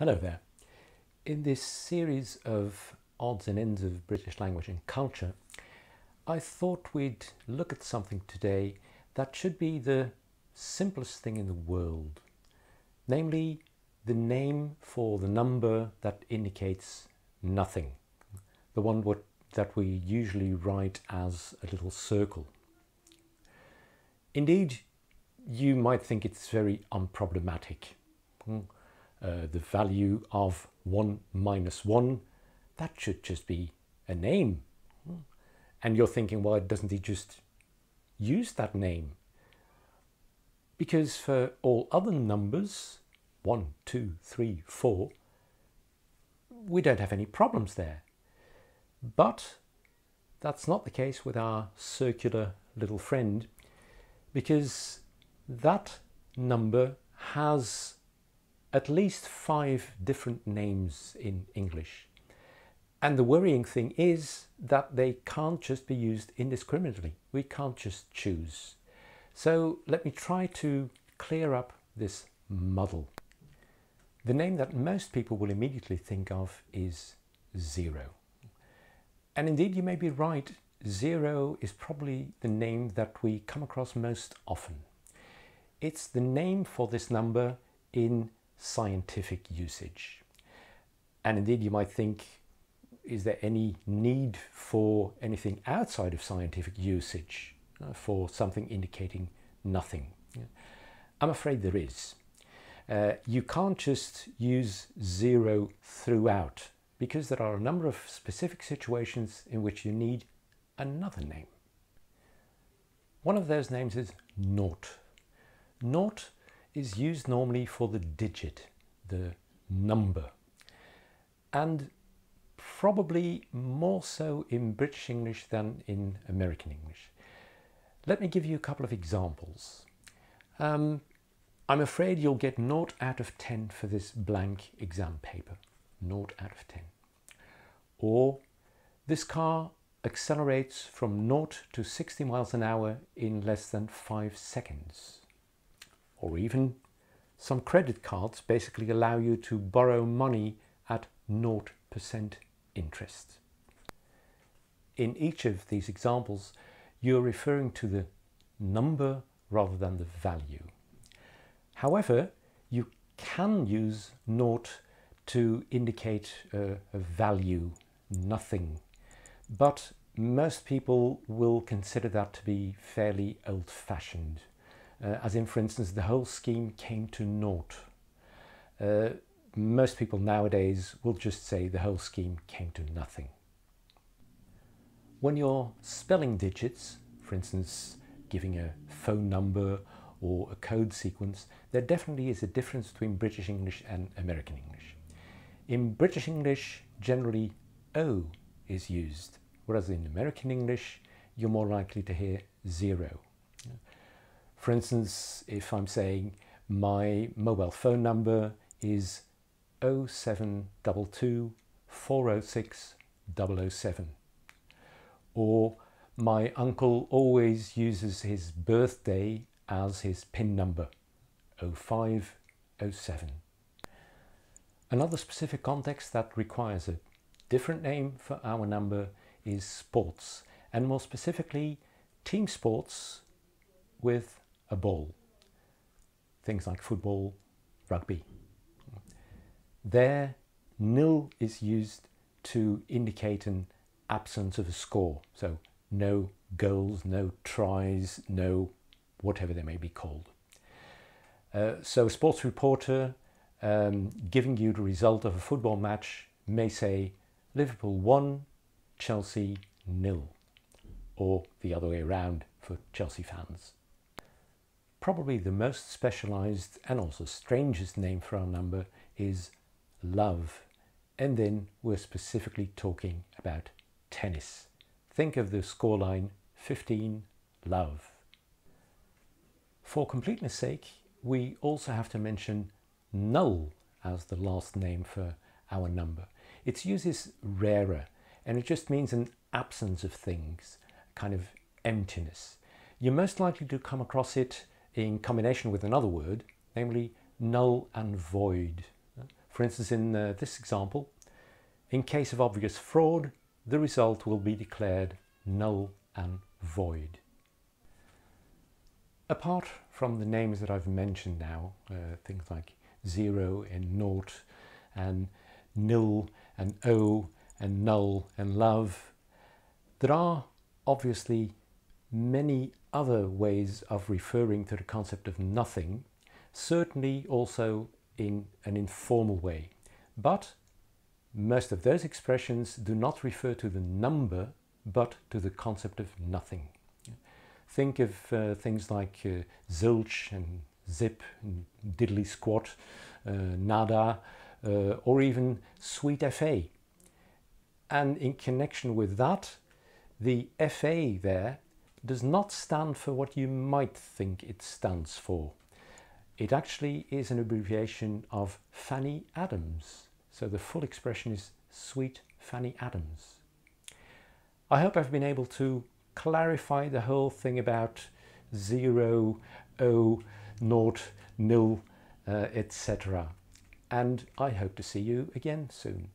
Hello there. In this series of odds and ends of British language and culture, I thought we'd look at something today that should be the simplest thing in the world, namely the name for the number that indicates nothing, the one that we usually write as a little circle. Indeed, you might think it's very unproblematic. The value of 1 minus 1, that should just be a name. And you're thinking, why doesn't he just use that name? Because for all other numbers, 1, 2, 3, 4, we don't have any problems there. But that's not the case with our circular little friend, because that number has at least 5 different names in English. And the worrying thing is that they can't just be used indiscriminately. We can't just choose. So let me try to clear up this muddle. The name that most people will immediately think of is 0. And indeed, you may be right. 0 is probably the name that we come across most often. It's the name for this number in scientific usage. And indeed, you might think, is there any need for anything outside of scientific usage for something indicating nothing? I'm afraid there is. You can't just use 0 throughout, because there are a number of specific situations in which you need another name. One of those names is naught. Naught is used normally for the digit, the number, and probably more so in British English than in American English. Let me give you a couple of examples. I'm afraid you'll get 0 out of 10 for this blank exam paper. 0 out of 10. Or, this car accelerates from 0 to 60 miles an hour in less than 5 seconds. Or even, some credit cards basically allow you to borrow money at 0% interest. In each of these examples, you're referring to the number rather than the value. However, you can use 0 to indicate a value, nothing. But most people will consider that to be fairly old-fashioned. As in, for instance, the whole scheme came to 0. Most people nowadays will just say the whole scheme came to nothing. When you're spelling digits, for instance, giving a phone number or a code sequence, there definitely is a difference between British English and American English. In British English, generally O is used, whereas in American English, you're more likely to hear 0. For instance, if I'm saying my mobile phone number is 0722 406 007, or my uncle always uses his birthday as his PIN number, 0507. Another specific context that requires a different name for our number is sports, and more specifically team sports with a ball. Things like football, rugby. There, 0 is used to indicate an absence of a score. So no goals, no tries, no whatever they may be called. So a sports reporter giving you the result of a football match may say Liverpool 1, Chelsea 0, or the other way around for Chelsea fans. Probably the most specialized and also strangest name for our number is love. And then we're specifically talking about tennis. Think of the scoreline 15 love. For completeness sake, we also have to mention null as the last name for our number. Its use is rarer, and it just means an absence of things, kind of emptiness. You're most likely to come across it in combination with another word, namely null and void. For instance, in this example, in case of obvious fraud, the result will be declared null and void. Apart from the names that I've mentioned now, things like 0 and naught and nil and o and null and love, there are obviously many other ways of referring to the concept of nothing, certainly also in an informal way. But most of those expressions do not refer to the number, but to the concept of nothing. Think of things like zilch and zip and diddly squat, nada, or even sweet FA. And in connection with that, the FA there does not stand for what you might think it stands for. It actually is an abbreviation of Fanny Adams. So the full expression is Sweet Fanny Adams. I hope I've been able to clarify the whole thing about 0, O, naught, nil, etc. And I hope to see you again soon.